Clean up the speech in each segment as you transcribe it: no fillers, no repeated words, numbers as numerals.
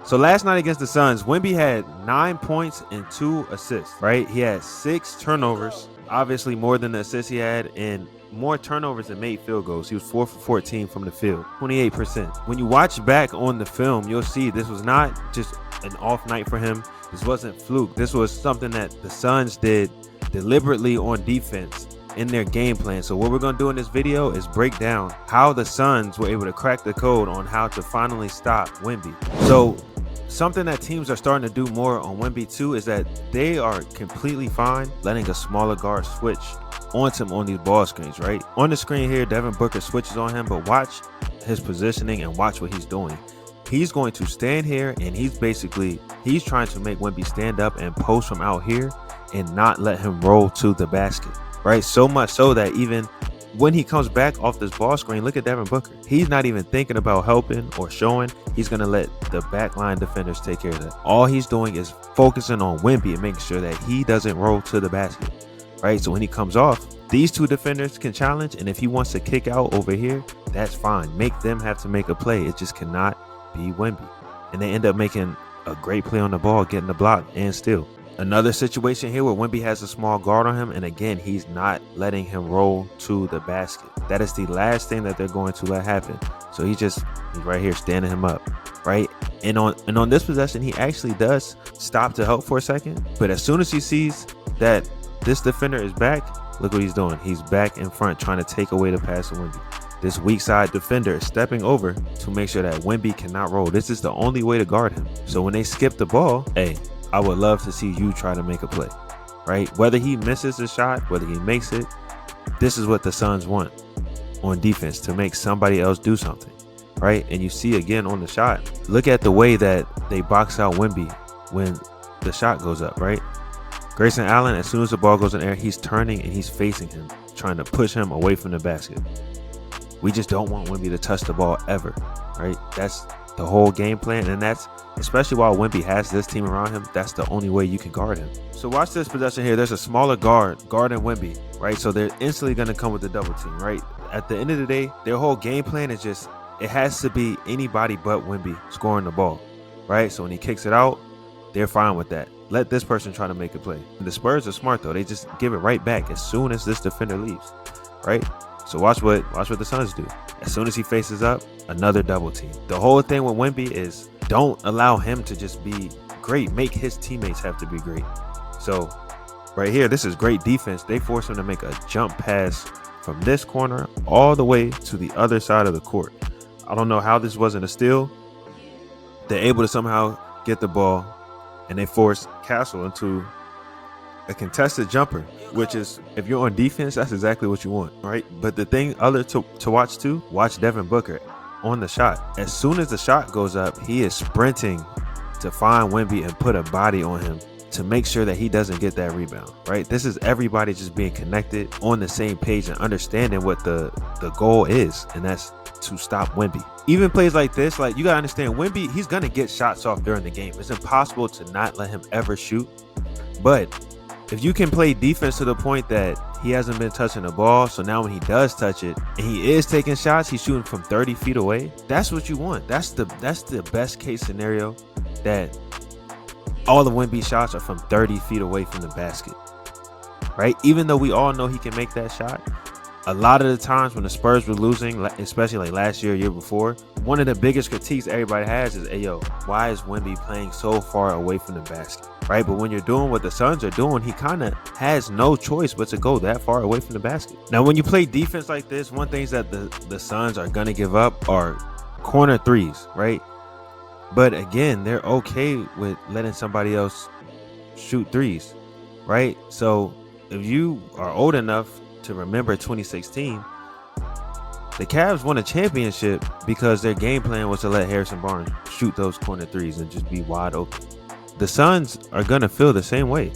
So last night against the Suns, Wemby had 9 points and 2 assists, right? He had 6 turnovers, obviously more than the assists he had, and more turnovers than made field goals. He was 4 for 14 from the field, 28%. When you watch back on the film, you'll see this was not just an off night for him. This wasn't fluke. This was something that the Suns did deliberately on defense in their game plan. So what we're going to do in this video is break down how the Suns were able to crack the code on how to finally stop Wemby. So something that teams are starting to do more on Wemby too is that they are completely fine letting a smaller guard switch onto him on these ball screens, right? On the screen here, Devin Booker switches on him, but watch his positioning and watch what he's doing. He's going to stand here and he's trying to make Wemby stand up and post from out here and not let him roll to the basket, right? So much so that even when he comes back off this ball screen, look at Devin Booker. He's not even thinking about helping or showing. He's going to let the backline defenders take care of that. All he's doing is focusing on Wemby and making sure that he doesn't roll to the basket, right? So when he comes off, these two defenders can challenge, and if he wants to kick out over here, that's fine. Make them have to make a play. It just cannot be Wemby. And they end up making a great play on the ball, getting the block and steal. Another situation here where Wemby has a small guard on him, and again, he's not letting him roll to the basket. That is the last thing that they're going to let happen. So he's right here standing him up, right? And on this possession, he actually does stop to help for a second, but as soon as he sees that this defender is back, look what he's doing. He's back in front trying to take away the pass of Wemby. This weak side defender is stepping over to make sure that Wemby cannot roll. This is the only way to guard him. So when they skip the ball, hey, I would love to see you try to make a play, right? Whether he misses the shot, whether he makes it, this is what the Suns want on defense, to make somebody else do something, right? And you see again on the shot, look at the way that they box out Wemby when the shot goes up, right? Grayson Allen, as soon as the ball goes in the air, he's turning and he's facing him, trying to push him away from the basket. We just don't want Wemby to touch the ball ever, right? That's the whole game plan, and that's especially while Wemby has this team around him, that's the only way you can guard him. So watch this possession here. There's a smaller guarding Wemby, right? So they're instantly going to come with the double team, right? At the end of the day, their whole game plan is just, it has to be anybody but Wemby scoring the ball, right? So when he kicks it out, they're fine with that. Let this person try to make a play. The Spurs are smart though. They just give it right back as soon as this defender leaves, right? So watch what the Suns do. As soon as he faces up, another double team. The whole thing with Wemby is don't allow him to just be great. Make his teammates have to be great. So right here, this is great defense. They force him to make a jump pass from this corner all the way to the other side of the court. I don't know how this wasn't a steal. They're able to somehow get the ball, and they force Castle into a contested jumper, which is, if you're on defense, that's exactly what you want, right? But the thing to watch too, watch Devin Booker on the shot. As soon as the shot goes up, he is sprinting to find Wemby and put a body on him to make sure that he doesn't get that rebound, right? This is everybody just being connected on the same page and understanding what the goal is, and that's to stop Wemby. Even plays like this, like, you gotta understand, Wemby, he's gonna get shots off during the game. It's impossible to not let him ever shoot, but if you can play defense to the point that he hasn't been touching the ball, so now when he does touch it and he is taking shots, he's shooting from 30 feet away. That's what you want. That's the best case scenario, that all the Wemby shots are from 30 feet away from the basket, right? Even though we all know he can make that shot, a lot of the times when the Spurs were losing, especially like last year, year before, one of the biggest critiques everybody has is, hey, yo, why is Wemby playing so far away from the basket, right? But when you're doing what the Suns are doing, he kind of has no choice but to go that far away from the basket. Now, when you play defense like this, one thing that the Suns are going to give up are corner threes, right? But again, they're okay with letting somebody else shoot threes, right? So if you are old enough to remember 2016, the Cavs won a championship because their game plan was to let Harrison Barnes shoot those corner threes and just be wide open. The Suns are going to feel the same way,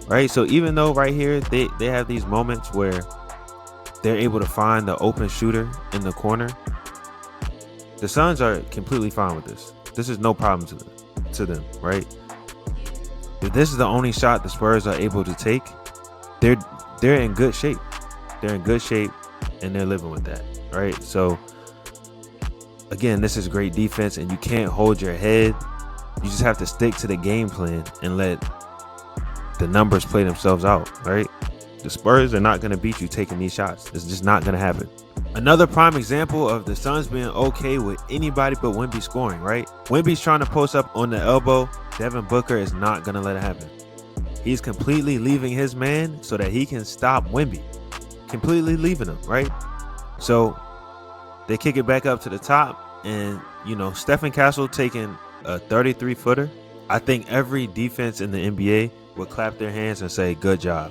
right? So even though right here they have these moments where they're able to find the open shooter in the corner, the Suns are completely fine with this. This is no problem to them, right? If this is the only shot the Spurs are able to take, they're in good shape. They're in good shape, and they're living with that, right? So again, this is great defense, and you can't hold your head You just have to stick to the game plan and let the numbers play themselves out, right? The Spurs are not going to beat you taking these shots. It's just not going to happen. Another prime example of the Suns being okay with anybody but Wemby scoring, right? Wemby's trying to post up on the elbow. Devin Booker is not going to let it happen. He's completely leaving his man so that he can stop Wemby. Completely leaving him, right? So they kick it back up to the top, and, Stephen Castle taking a 33-footer. I think every defense in the NBA would clap their hands and say, good job.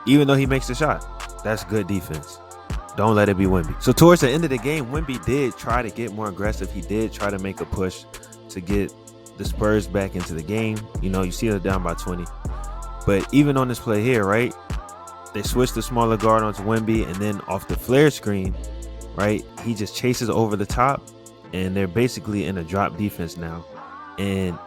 Even though he makes the shot, that's good defense. Don't let it be Wemby. So towards the end of the game, Wemby did try to get more aggressive. He did try to make a push to get the Spurs back into the game. You see they're down by 20. But even on this play here, right, they switched the smaller guard onto Wemby, and then off the flare screen, right, he just chases over the top, and they're basically in a drop defense now. And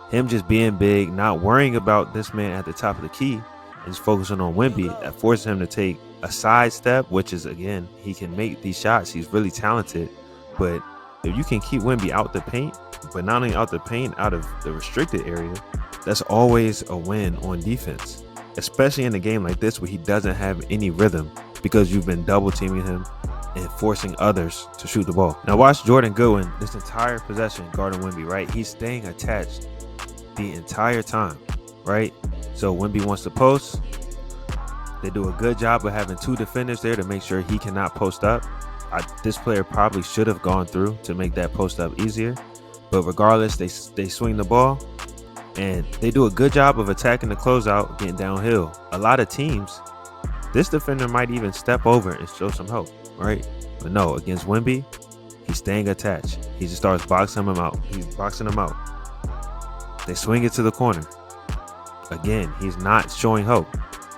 him just being big, not worrying about this man at the top of the key, and just focusing on Wemby, that forces him to take a side step, which is, again, he can make these shots. He's really talented. But if you can keep Wemby out the paint, but not only out the paint, out of the restricted area, that's always a win on defense, especially in a game like this where he doesn't have any rhythm because you've been double teaming him and forcing others to shoot the ball. Now watch Jordan Goodwin this entire possession guarding Wemby, right? He's staying attached the entire time, right? So Wemby wants to post. They do a good job of having two defenders there to make sure he cannot post up. This player probably should have gone through to make that post up easier. But regardless, they swing the ball, and they do a good job of attacking the closeout, getting downhill. A lot of teams, this defender might even step over and show some help, right? But no, against Wemby, he's staying attached. He just starts boxing him out. He's boxing him out. They swing it to the corner. Again, he's not showing hope.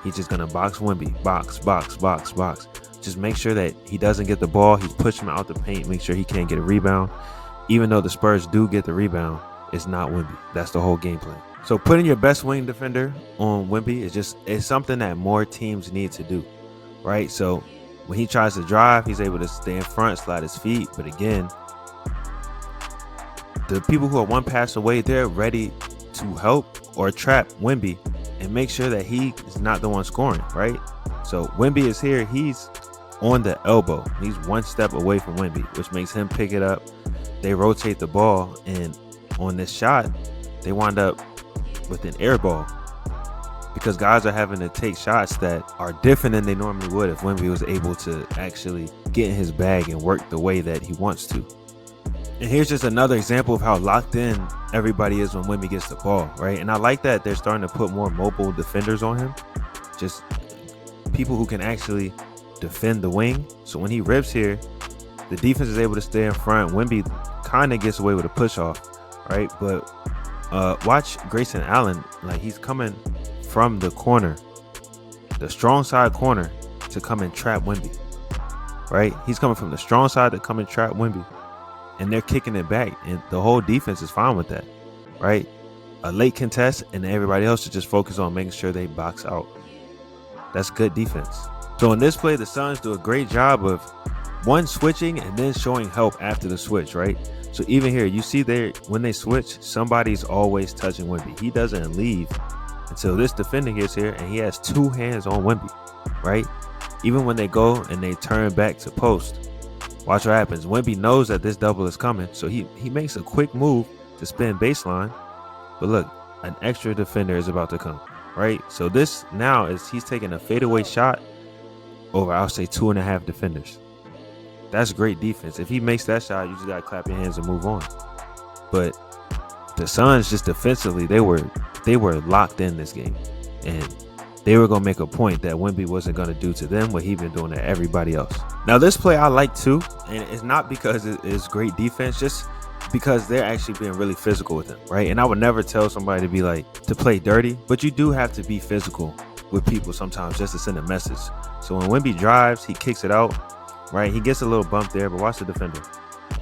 He's just going to box Wemby. Box, box, box, box. Just make sure that he doesn't get the ball. He's pushing him out the paint. Make sure he can't get a rebound. Even though the Spurs do get the rebound, it's not Wemby. That's the whole game plan. So putting your best wing defender on Wemby is something that more teams need to do, right? So when he tries to drive, he's able to stay in front, slide his feet. But again, the people who are one pass away, they're ready to help or trap Wemby and make sure that he is not the one scoring, right? So Wemby is here. He's on the elbow. He's one step away from Wemby, which makes him pick it up. They rotate the ball, and on this shot, they wind up with an air ball because guys are having to take shots that are different than they normally would if Wemby was able to actually get in his bag and work the way that he wants to. And here's just another example of how locked in everybody is when Wemby gets the ball, right? And I like that they're starting to put more mobile defenders on him, just people who can actually defend the wing. So when he rips here, the defense is able to stay in front. Wemby kind of gets away with a push off, right? But watch Grayson Allen, like he's coming from the corner, the strong side corner, to come and trap Wemby, right? He's coming from the strong side to come and trap Wemby. And they're kicking it back, and the whole defense is fine with that, right? A late contest, and everybody else should just focus on making sure they box out. That's good defense. So in this play, the Suns do a great job of one, switching and then showing help after the switch, right? So even here, you see there when they switch, somebody's always touching Wemby. He doesn't leave until this defender gets here, and he has two hands on Wemby, right? Even when they go and they turn back to post, watch what happens. Wemby knows that this double is coming, so he makes a quick move to spin baseline. But look, an extra defender is about to come, right? So this now is he's taking a fadeaway shot over, I'll say, 2.5 defenders. That's great defense. If he makes that shot, you just gotta clap your hands and move on. But the Suns, just defensively, they were locked in this game, and they were gonna make a point that Wemby wasn't gonna do to them what he'd been doing to everybody else. Now this play I like too, and it's not because it's great defense, just because they're actually being really physical with him, right? And I would never tell somebody to be like to play dirty, but you do have to be physical with people sometimes just to send a message. So when Wemby drives, he kicks it out, right? He gets a little bump there, but watch the defender.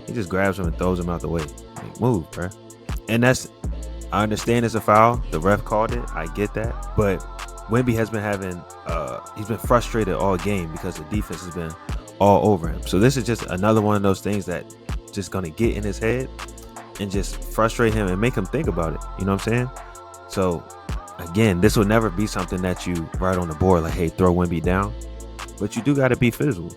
He just grabs him and throws him out the way. Like, move, bro. And I understand it's a foul. The ref called it. I get that. But Wemby has been he's been frustrated all game because the defense has been all over him. So this is just another one of those things that just going to get in his head. and just frustrate him and make him think about it. You know what I'm saying? So again, this will never be something that you write on the board like, hey, throw Wemby down. But you do got to be physical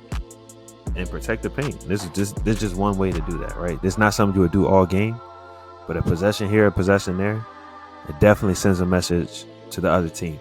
and protect the paint. This is just one way to do that, right? This is not something you would do all game, but a possession here, a possession there, it definitely sends a message to the other team.